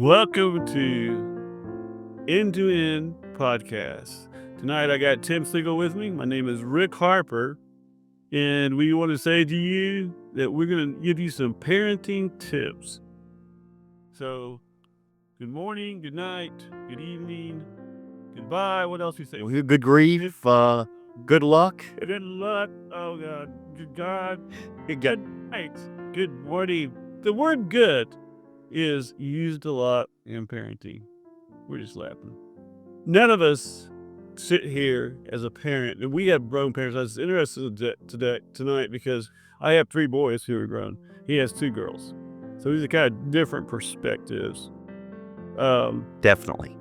Welcome to N2N podcast. Tonight I got Tim Siegel with me. My name is Rick Harper, and we want to say to you that we're going to give you some parenting tips. So, good morning, good night, good evening, goodbye. What else we say? Good grief, good luck. Good luck. Oh God, good God, good night, good morning. The word "good" is used a lot in parenting. We're just laughing. None of us sit here as a parent, and we have grown parents. I was interested tonight because I have 3 boys who are grown. He has 2 girls, so these are kind of different perspectives. Definitely.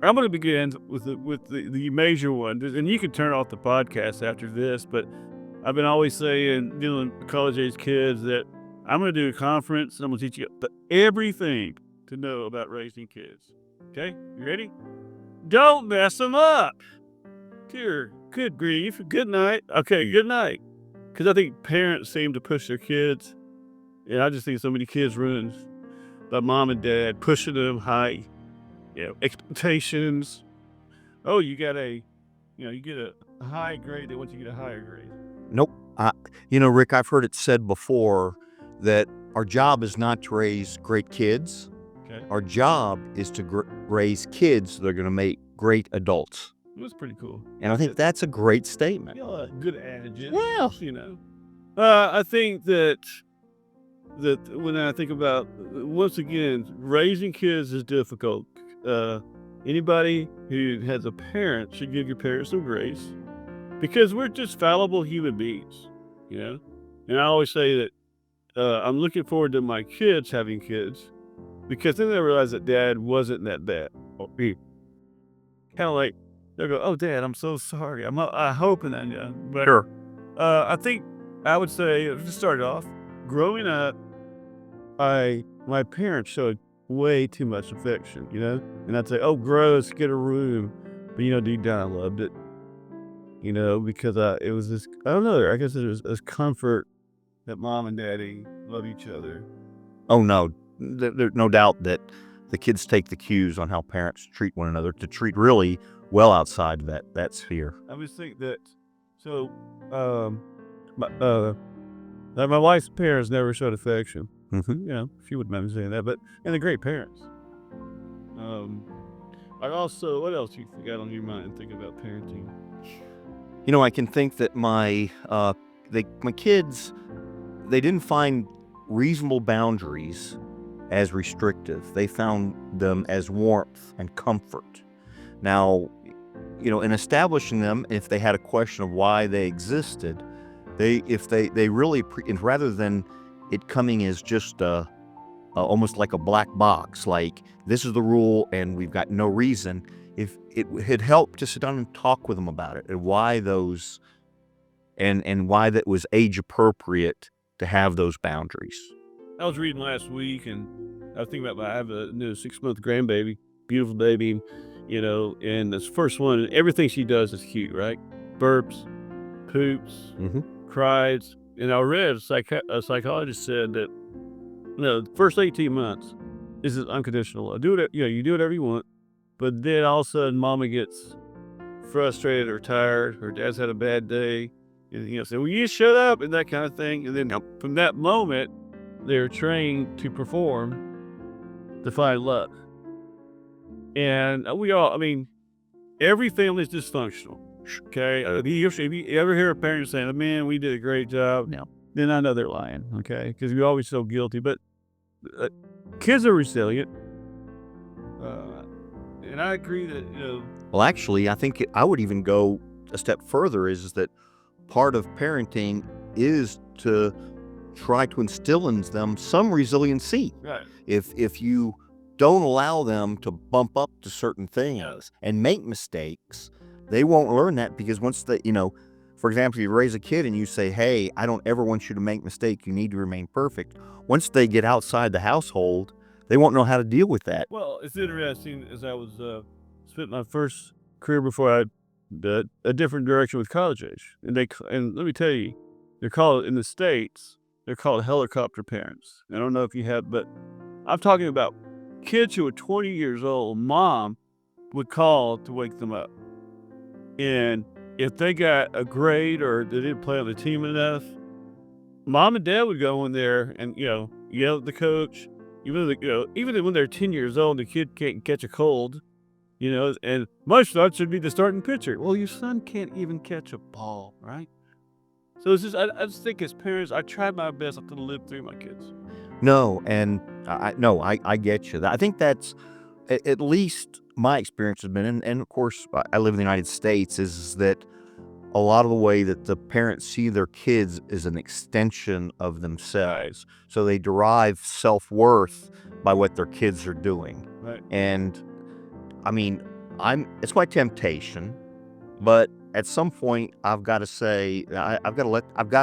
I'm going to begin with the major one, and you can turn off the podcast after this. But I've been always saying, dealing with college-age kids, that I'm going to do a conference. I'm going to teach you everything to know about raising kids. Okay, you ready? Don't mess them up. Dear, good grief, good night. Okay, good night. Because I think parents seem to push their kids, and I just think so many kids ruined by mom and dad pushing them high, expectations. Oh, you get a high grade. They want you to get a higher grade. Nope. Rick, I've heard it said before that our job is not to raise great kids. Okay. Our job is to raise kids that are going to make great adults. It was pretty cool. And I think that's a great statement. Good adage. Well, I think that when I think about, once again, raising kids is difficult. Anybody who has a parent should give your parents some grace, because we're just fallible human beings, And I always say that I'm looking forward to my kids having kids, because then they realize that dad wasn't that bad. Kind of like, they'll go, "Oh, Dad, I'm so sorry." I hope and then, but sure. I think I would say, to start off, growing up, my parents showed way too much affection, and I'd say, "Oh, gross, get a room," but deep down I loved it, because it was this, I don't know, I guess it was this comfort that mom and daddy love each other. Oh, no, there's no doubt that the kids take the cues on how parents treat one another to treat really well outside of that sphere. I always think that, so, my wife's parents never showed affection. She wouldn't mind me saying that, and they're great parents. I also, what else you got on your mind thinking about parenting? I can think that my kids, they didn't find reasonable boundaries as restrictive. They found them as warmth and comfort. Now, in establishing them, if they had a question of why they existed, they really, rather than it coming as just almost like a black box, like this is the rule and we've got no reason, if it had helped to sit down and talk with them about it and why those, and why that was age appropriate to have those boundaries. I was reading last week, and I was thinking about, I have a 6-month grandbaby, beautiful baby, and this first one, everything she does is cute, right? Burps, poops, cries. And I read a psychologist said that, the first 18 months, this is unconditional love. Do it, you do whatever you want, but then all of a sudden, mama gets frustrated or tired, or dad's had a bad day, and say, "Will you shut up?" and that kind of thing. And then from that moment, they're trained to perform to find love. And every family is dysfunctional. Okay, if you ever hear a parent saying, "Man, we did a great job," No. then I know they're lying. Okay, because we always so guilty. But kids are resilient, and I agree that Well, actually, I think I would even go a step further. Is that part of parenting is to try to instill in them some resiliency. Right. If you don't allow them to bump up to certain things and make mistakes, they won't learn that, because once they, for example, you raise a kid and you say, "Hey, I don't ever want you to make mistakes. You need to remain perfect." Once they get outside the household, they won't know how to deal with that. Well, it's interesting, as I was spent my first career before I did a different direction with college age, and let me tell you, they're called in the States. They're called helicopter parents. I don't know if you have, but I'm talking about kids who were 20 years old, mom would call to wake them up. And if they got a grade or they didn't play on the team enough, mom and dad would go in there and, yell at the coach. Even when they're 10 years old, the kid can't catch a cold, and my son should be the starting pitcher. Well, your son can't even catch a ball, right? So it's just, I just think as parents, I tried my best not to live through my kids. No, and I get you. I think that's at least my experience has been, and of course, I live in the United States, is that a lot of the way that the parents see their kids is an extension of themselves. So they derive self-worth by what their kids are doing. Right. And I mean, it's my temptation, but at some point I've got to say, I've got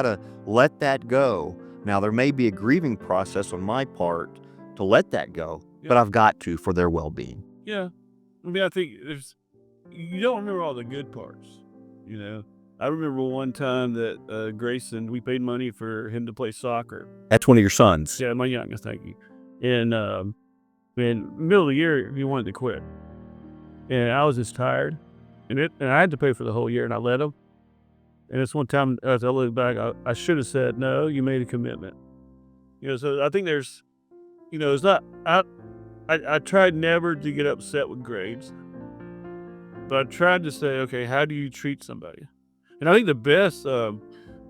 to let that go. Now there may be a grieving process on my part to let that go, but I've got to for their well-being. Yeah. I mean, I think you don't remember all the good parts, I remember one time that Grayson, we paid money for him to play soccer. That's one of your sons. Yeah, my youngest, thank you. And in the middle of the year, he wanted to quit. And I was just tired. And I had to pay for the whole year, and I let him. And this one time, as I look back, I should have said, no, you made a commitment. So I think there's, it's not, I tried never to get upset with grades. But I tried to say, okay, how do you treat somebody? And I think the best,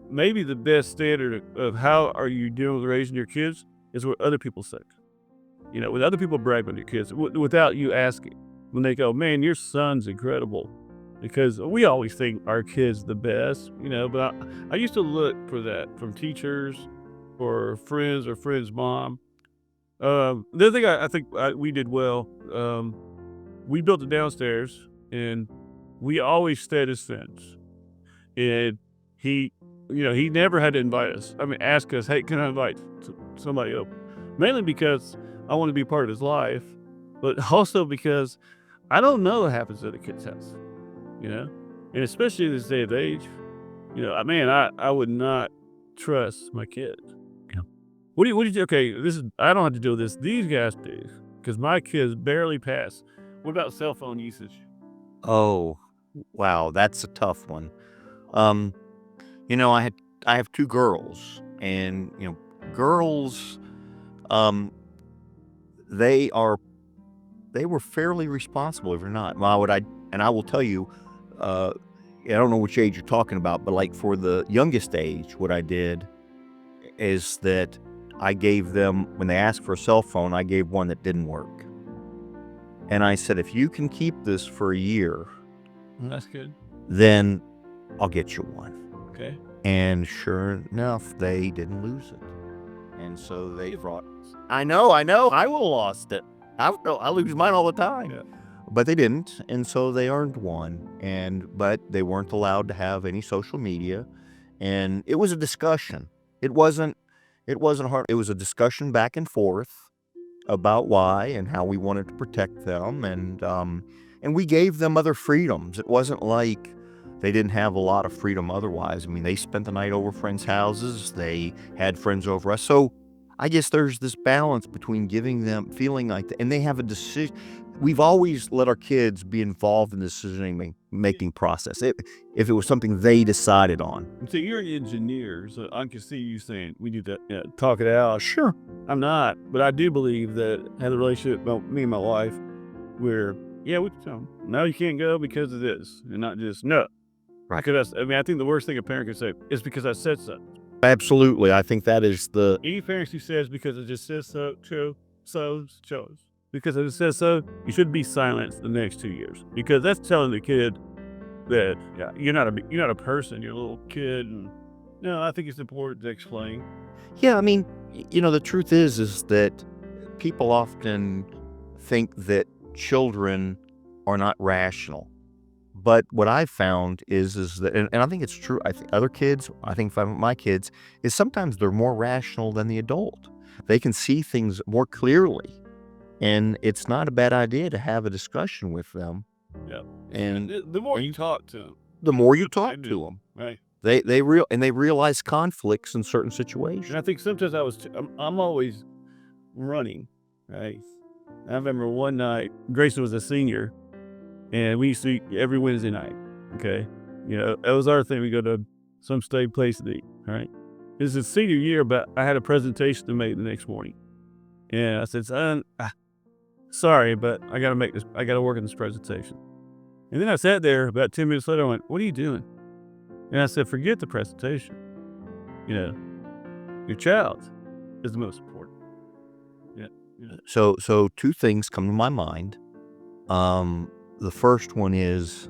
maybe the best standard of how are you dealing with raising your kids is what other people say. When other people brag on your kids without you asking. When they go, man, your son's incredible. Because we always think our kid's the best, but I used to look for that from teachers or friends or friends' mom. The other thing I think we did well, we built it downstairs and we always stayed as friends. And he never had to invite us. I mean, ask us, hey, can I invite somebody up? Mainly because I want to be part of his life, but also because I don't know what happens at a kid's house, and especially in this day of age, I would not trust my kid. Yeah. What do you do? Okay, I don't have to do this. These guys do, because my kids barely pass. What about cell phone usage? Oh, wow, that's a tough one. I have two girls, and girls, they were fairly responsible, if you're not. I will tell you, I don't know which age you're talking about, but like for the youngest age, what I did is that I gave them, when they asked for a cell phone, I gave one that didn't work. And I said, if you can keep this for a year, That's good. then I'll get you one. Okay. And sure enough, they didn't lose it. And so they brought, I know, I would have lost it. I lose mine all the time. Yeah. But they didn't, and so they earned one. But they weren't allowed to have any social media. And it was a discussion. It wasn't hard. It was a discussion back and forth about why and how we wanted to protect them. And we gave them other freedoms. It wasn't like they didn't have a lot of freedom otherwise. I mean, they spent the night over friends' houses. They had friends over us. So I guess there's this balance between giving them feeling like that, and they have a decision. We've always let our kids be involved in the decision-making process. If it was something they decided on. So you're an engineer, so I can see you saying we need to talk it out. Sure. I'm not, but I do believe that I had a relationship with me and my wife where, we tell them, no, you can't go because of this, and not just no. Right. Because I think the worst thing a parent can say is because I said so. Absolutely. I think that is Any parents who says because it just says so, chose. Because it says so, you should be silenced the next 2 years. Because that's telling the kid that you're not a person, you're a little kid. And no, I think it's important to explain. Yeah, I mean, the truth is that people often think that children are not rational. But what I've found is that, and I think it's true, I think other kids, my kids, is sometimes they're more rational than the adult. They can see things more clearly. And it's not a bad idea to have a discussion with them. Yeah. And the more you talk to them. The more you talk to them. Right. They realize conflicts in certain situations. And I think sometimes I'm always running, right? I remember one night, Grayson was a senior, and we used to eat every Wednesday night. Okay, that was our thing. We go to some state place to eat. All right, it was his senior year, but I had a presentation to make the next morning, and I said, "Son, sorry, but I got to make this. I got to work on this presentation." And then I sat there. About 10 minutes later, I went, "What are you doing?" And I said, "Forget the presentation. You know, your child is the most important." Yeah. So two things come to my mind. The first one is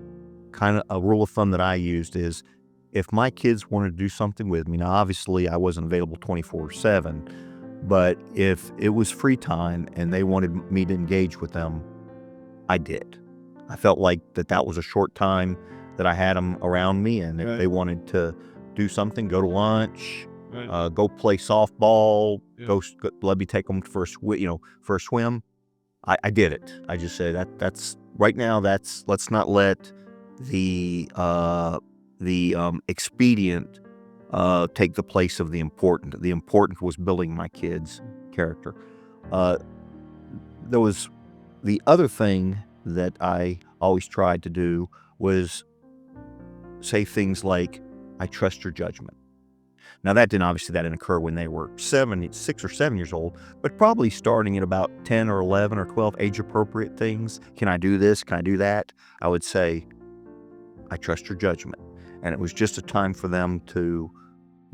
kind of a rule of thumb that I used is if my kids wanted to do something with me, now obviously I wasn't available 24/7, but if it was free time and they wanted me to engage with them, I did. I felt like that was a short time that I had them around me, and if Right. they wanted to do something, go to lunch, Right. go play softball, Yeah. go let me take them for a swim. I did it. I just said that's right now. Let's not let the expedient take the place of the important. The important was building my kids' character. There was the other thing that I always tried to do was say things like, "I trust your judgment." Now that didn't occur when they were 6 or 7 years old, but probably starting at about 10 or 11 or 12 age appropriate things. Can I do this? Can I do that? I would say, I trust your judgment. And it was just a time for them to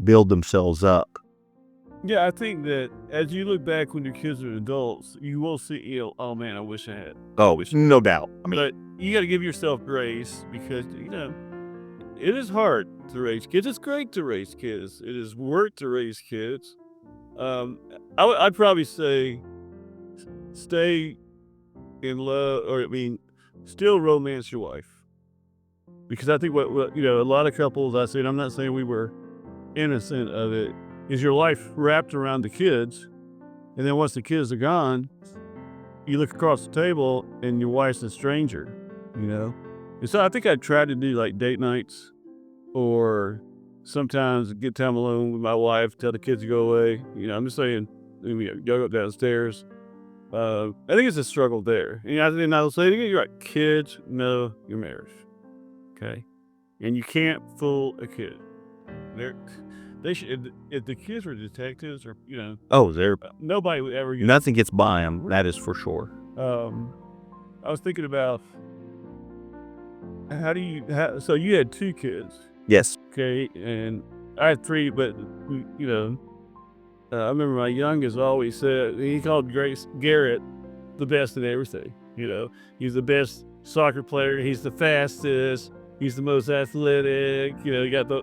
build themselves up. Yeah, I think that as you look back when your kids are adults, you will see, oh man, I wish I had. Oh, no doubt. I mean, But you got to give yourself grace because, it is hard to raise kids. It's great to raise kids. It is work to raise kids. I'd probably say stay in love, or still romance your wife. Because I think a lot of couples I see, and I'm not saying we were innocent of it, is your life wrapped around the kids. And then once the kids are gone, you look across the table and your wife's a stranger, you know? And so I think I tried to do like date nights or sometimes get time alone with my wife, tell the kids to go away. I'm just saying, go up downstairs. I think it's a struggle there. And I'll say it again, you're right. Kids know your marriage. Okay. And you can't fool a kid. They should, if the kids were detectives or, oh, there nobody would ever get. nothing gets by them. That is for sure. I was thinking about so you had 2 kids, Yes. okay, and I had 3, but I remember my youngest always said he called Garrett the best in everything. He's the best soccer player. He's the fastest. He's the most athletic. He got the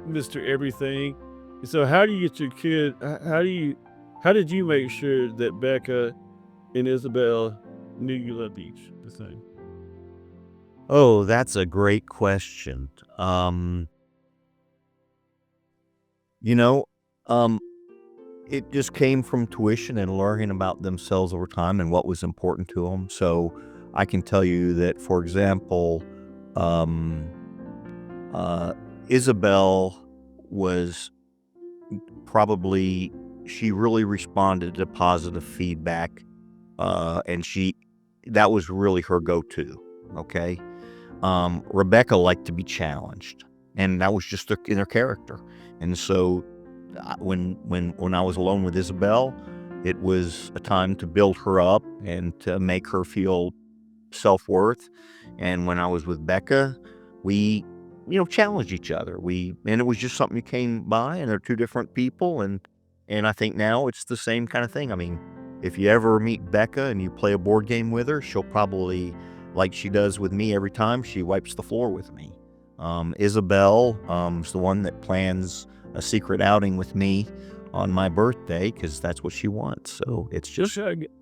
Mr. Everything. And so, how do you get your kid? How did you make sure that Becca and Isabel knew you loved each the same? Oh, that's a great question. You know, um, it just came from tuition and learning about themselves over time and what was important to them. So I can tell you that, for example, um, Isabel was she really responded to positive feedback. And that was really her go-to. Okay. Rebecca liked to be challenged, and that was just in her character. And so when I was alone with Isabel, it was a time to build her up and to make her feel self-worth. And when I was with Becca, we, challenged each other. And it was just something that came by, and they're 2 different people. And I think now it's the same kind of thing. I mean, if you ever meet Becca and you play a board game with her, she'll probably, like she does with me every time, she wipes the floor with me. Isabel is the one that plans a secret outing with me on my birthday because that's what she wants. So it's just,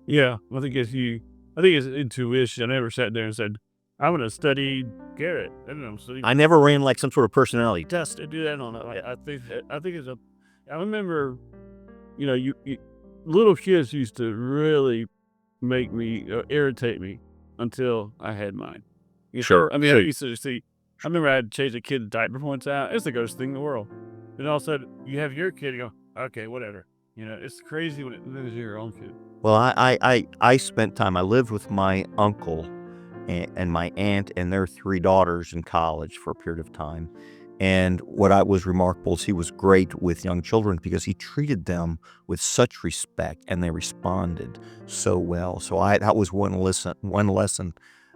Yeah, I think it's you. I think it's intuition. I never sat there and said, "I'm going to study Garrett." I don't know. Study I never ran like some sort of personality test to do that on it. I think it's a. I remember, you little kids used to really make me irritate me until I had mine. Sure. I used to see. I remember I had to change a kid's diaper once out. It's the greatest thing in the world. And all of a sudden, you have your kid. You go, okay, whatever. It's crazy when it lives your own kid. Well, I spent time. I lived with my uncle and my aunt and their 3 daughters in college for a period of time. And what I was remarkable is he was great with young children because he treated them with such respect and they responded so well. So that was one lesson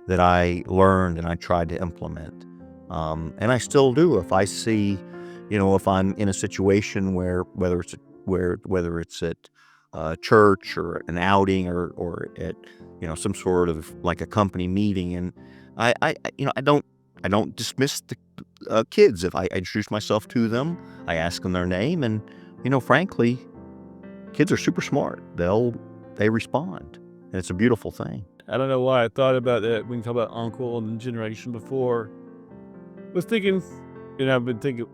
that I learned and I tried to implement. And I still do. If I see, if I'm in a situation where whether it's at church or an outing or at some sort of like a company meeting, and I don't dismiss the kids. If I introduce myself to them, I ask them their name, and frankly, kids are super smart. They respond, and it's a beautiful thing. I don't know why I thought about that when you talk about uncle and the generation before. I was thinking, and I've been thinking,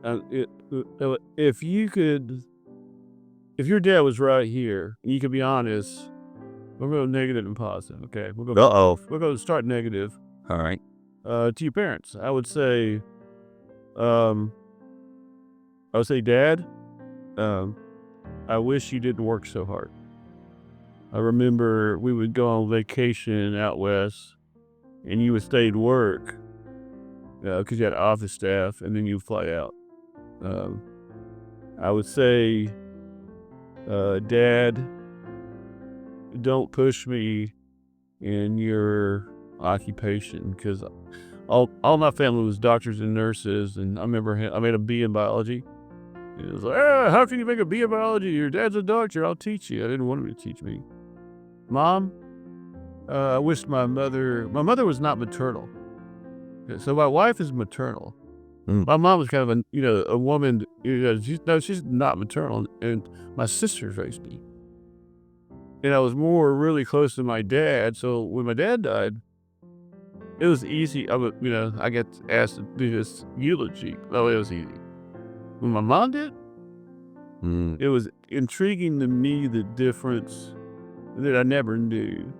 if your dad was right here, and you could be honest, we'll go negative and positive. Okay, Uh-oh. we'll go start negative. All right. To your parents, I would say, Dad, I wish you didn't work so hard. I remember we would go on vacation out west, and you would stay to work because you had office staff, and then you fly out. I would say, Dad, don't push me in your occupation because all my family was doctors and nurses, and I remember I made a B in biology. It was like, how can you make a B in biology? Your dad's a doctor. I'll teach you. I didn't want him to teach me. Mom, I wish my mother was not maternal. So my wife is maternal. My mom was kind of a woman, she's not maternal. And my sisters raised me. And I was really close to my dad. So when my dad died, it was easy. I get asked to do this eulogy. Oh, it was easy. When my mom did, it was intriguing to me, the difference that I never knew.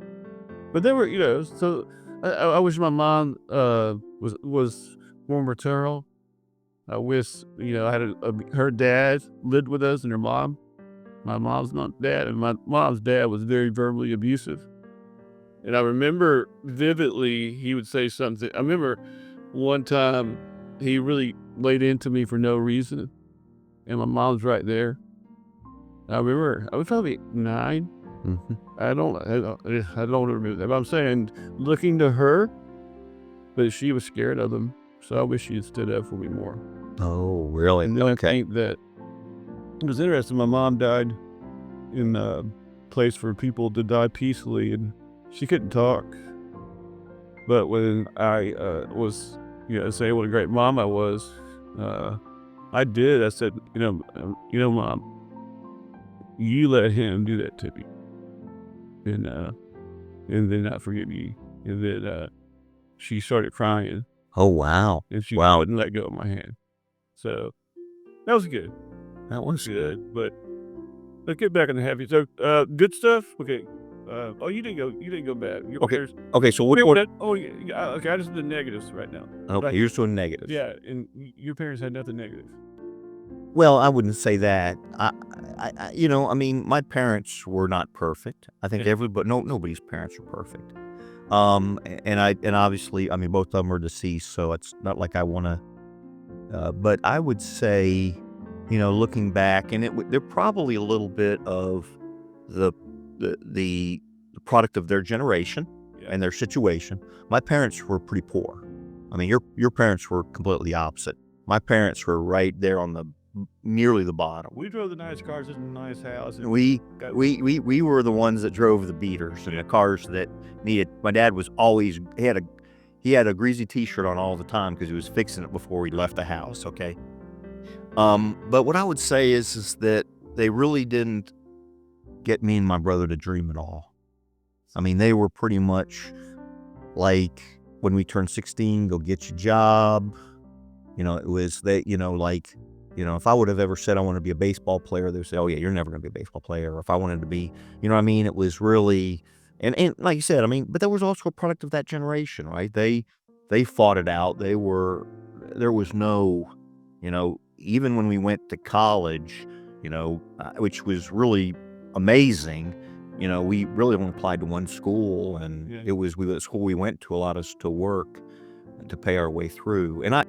But there were, so I wish my mom was more maternal. I wish, I had her dad lived with us and her mom. My mom's not dad, and my mom's dad was very verbally abusive. And I remember vividly, he would say something. I remember one time he really laid into me for no reason, and my mom's right there. I remember I was probably 9. Mm-hmm. I don't remember that. But I'm saying, looking to her, but she was scared of him. So I wish she had stood up for me more. Oh, really? And then I think that it was interesting. My mom died in a place for people to die peacefully, and she couldn't talk. But when I was, saying what a great mom I was, I did. I said, Mom, you let him do that to me, and then not forget me. And then she started crying. Oh, wow. And she Wow. wouldn't let go of my hand. So that was good. That was good. But let's get back on the happy. So good stuff. Okay. You didn't go bad. Okay. Okay. So what? Okay. I just did the negatives right now. Okay, you're doing negatives. Yeah, and your parents had nothing negative. Well, I wouldn't say that. I mean, my parents were not perfect. I think nobody's parents are perfect. And obviously, I mean, both of them are deceased, so it's not like I want to. But I would say, looking back, and they're probably a little bit of the product of their generation and their situation. My parents were pretty poor. I mean, your parents were completely opposite. My parents were right there on nearly the bottom. We drove the nice cars in a nice house. And we were the ones that drove the beaters and the cars that needed. My dad was always he had a greasy T-shirt on all the time because he was fixing it before we left the house. Okay. But what I would say is that they really didn't get me and my brother to dream at all. I mean, they were pretty much like, when we turned 16, go get your job. It was if I would have ever said I want to be a baseball player, they would say, oh yeah, you're never going to be a baseball player. Or if I wanted to be, it was really, and like you said, I mean, but that was also a product of that generation, right? They fought it out. There was no, even when we went to college, which was really amazing. We really only applied to one school, and Yeah. the school we went to allowed us to work to pay our way through. And I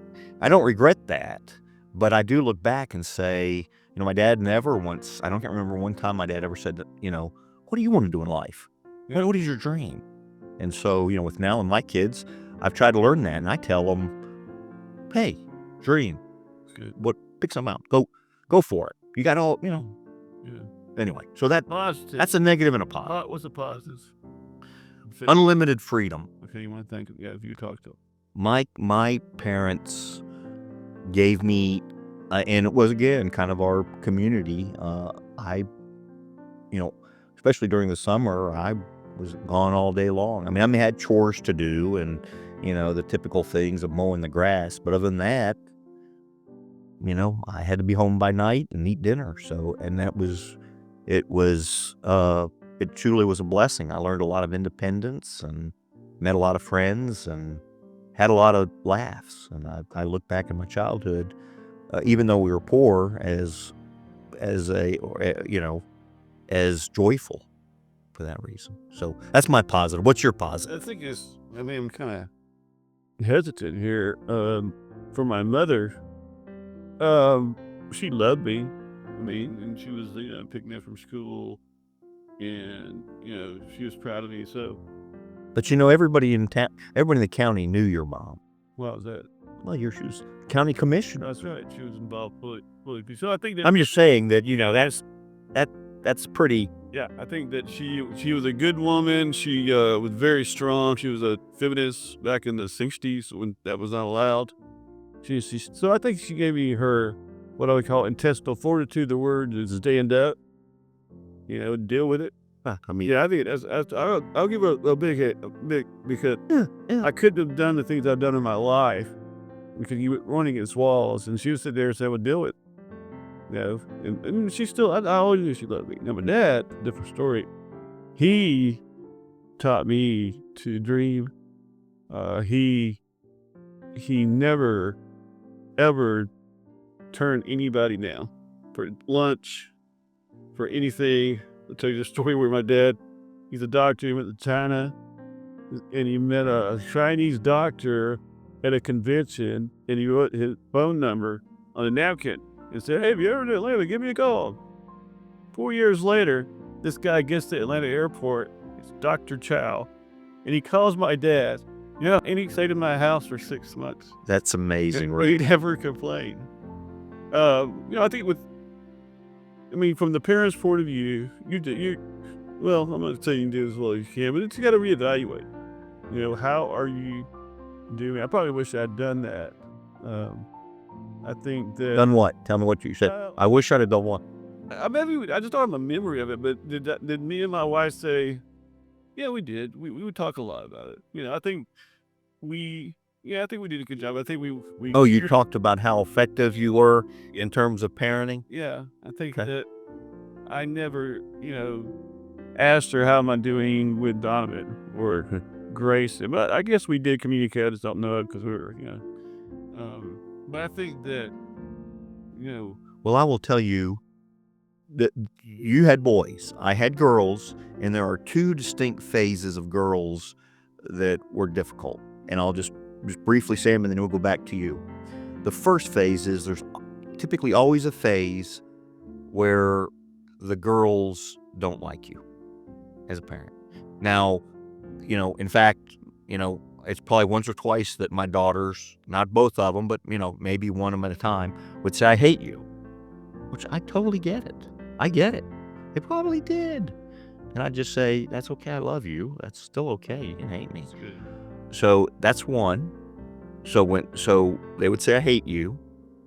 don't regret that, but I do look back and say, my dad never once, I don't remember one time my dad ever said that, what do you want to do in life? Yeah. What is your dream? And so, with now and my kids, I've tried to learn that, and I tell them, hey, dream. Good. Pick something out. Go for it. You got all, Yeah. Anyway, so Positive. that's a negative and a positive. What's the positives? Unlimited freedom. Okay, you want to thank? Yeah, if you talk to them. My parents gave me, and it was again kind of our community. Especially during the summer, I was gone all day long. I had chores to do, and the typical things of mowing the grass. But other than that, I had to be home by night and eat dinner. So, and it truly was a blessing. I learned a lot of independence and met a lot of friends and had a lot of laughs. And I look back in my childhood, even though we were poor, as joyful for that reason. So that's my positive. What's your positive? I think I'm kind of hesitant here. For my mother, she loved me. And she was, picking me up from school, and she was proud of me. So, but everybody in the county knew your mom. What was that? Well, she was county commissioner. That's right. She was involved politically. So I think that I'm just saying that that's pretty. Yeah, I think that she was a good woman. She was very strong. She was a feminist back in the 60s when that was not allowed. So I think she gave me her, what I would call intestinal fortitude. The word is stand up, deal with it. I think I'll give her a big because I couldn't have done the things I've done in my life because you were running against walls, and she would sit there and say, well, deal with it. And she still, I always knew she loved me. Now, my dad, different story. He taught me to dream. He never, ever turned anybody down for lunch, for anything. I'll tell you the story where my dad, he's a doctor. He went to China, and he met a Chinese doctor at a convention, and he wrote his phone number on a napkin and said, hey, if you're ever in Atlanta, give me a call. 4 years later, this guy gets to Atlanta airport. It's Dr. Chow, and he calls my dad. And he stayed in my house for 6 months. That's amazing. He never complained. I think from the parents' point of view, well, I'm not saying you do as well as you can, but you got to reevaluate. How are you doing? I probably wish I'd done that. I think that. Done what? Tell me what you said. I wish I'd have done what? I just don't have a memory of it, but did me and my wife say, yeah, we did. We would talk a lot about it. I think we did a good job. I think we. Oh, you talked about how effective you were in terms of parenting? Yeah, I think that I never, asked her how am I doing with Donovan or Grace, but I guess we did communicate. I just don't know it because we were, but I think that, Well, I will tell you that you had boys, I had girls, and there are two distinct phases of girls that were difficult. And I'll just briefly say them, and then we'll go back to you. The first phase is there's typically always a phase where the girls don't like you as a parent. Now, in fact, it's probably once or twice that my daughters, not both of them, but, maybe one of them at a time, would say, I hate you, which I totally get it. I get it. They probably did. And I'd just say, that's okay. I love you. That's still okay. You can hate me. That's good. So that's one. So they would say, I hate you.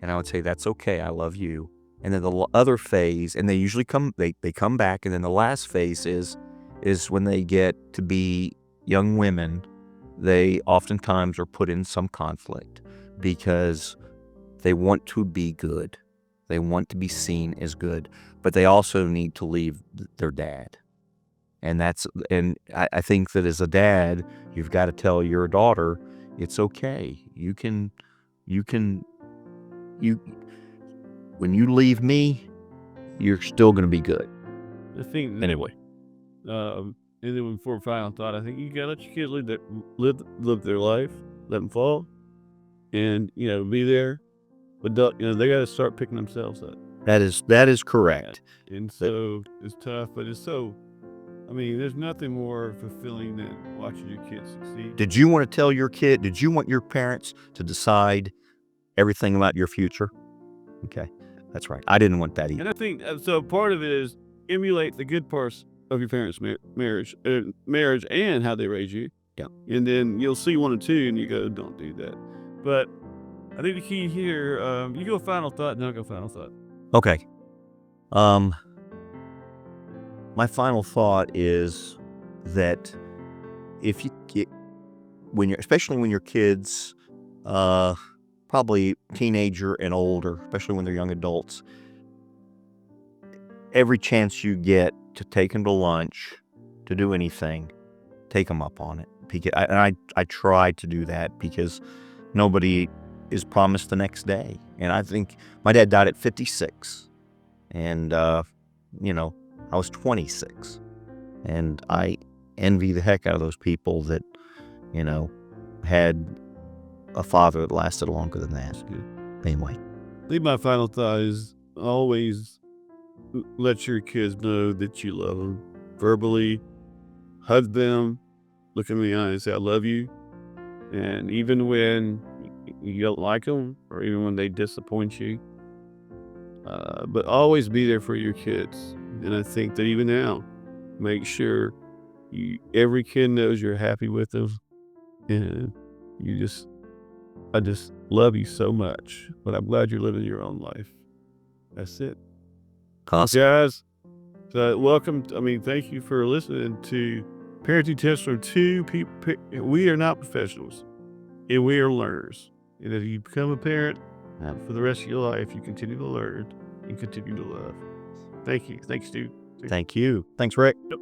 And I would say, that's okay. I love you. And then the other phase, and they usually come back. And then the last phase is when they get to be young women, they oftentimes are put in some conflict because they want to be good. They want to be seen as good, but they also need to leave their dad. And I think that as a dad, you've got to tell your daughter, it's okay. When you leave me, you're still going to be good. I think Anyway. and then for a final thought, I think you gotta let your kids live their life, let them fall, and be there. But they gotta start picking themselves up. That is correct. And so it's tough, but it's so. I mean, there's nothing more fulfilling than watching your kids succeed. Did you want to tell your kid? Did you want your parents to decide everything about your future? Okay, that's right. I didn't want that either. And I think so. Part of it is emulate the good parts of your parents' marriage and how they raise you. Yeah. And then you'll see 1 or 2, and you go, "Don't do that." But I think the key here, you go final thought, and I'll go final thought. Okay. My final thought is that if you get, especially when your kids, probably teenager and older, especially when they're young adults, every chance you get to take them to lunch, to do anything, take them up on it. I try to do that because nobody is promised the next day. And I think my dad died at 56. And, I was 26. And I envy the heck out of those people that, had a father that lasted longer than that. Anyway. I think my final thought is always let your kids know that you love them. Verbally, hug them, look them in the eye and say, "I love you." And even when you don't like them, or even when they disappoint you, but always be there for your kids. And I think that even now, make sure every kid knows you're happy with them, and I just love you so much. But I'm glad you're living your own life. That's it, guys. So welcome. Thank you for listening to Parenting Tips from 2 people. We are not professionals, and we are learners. And if you become a parent, for the rest of your life, you continue to learn and continue to love. Thank you. Thanks, Stu. Thank you. Thanks, Rick. Yep.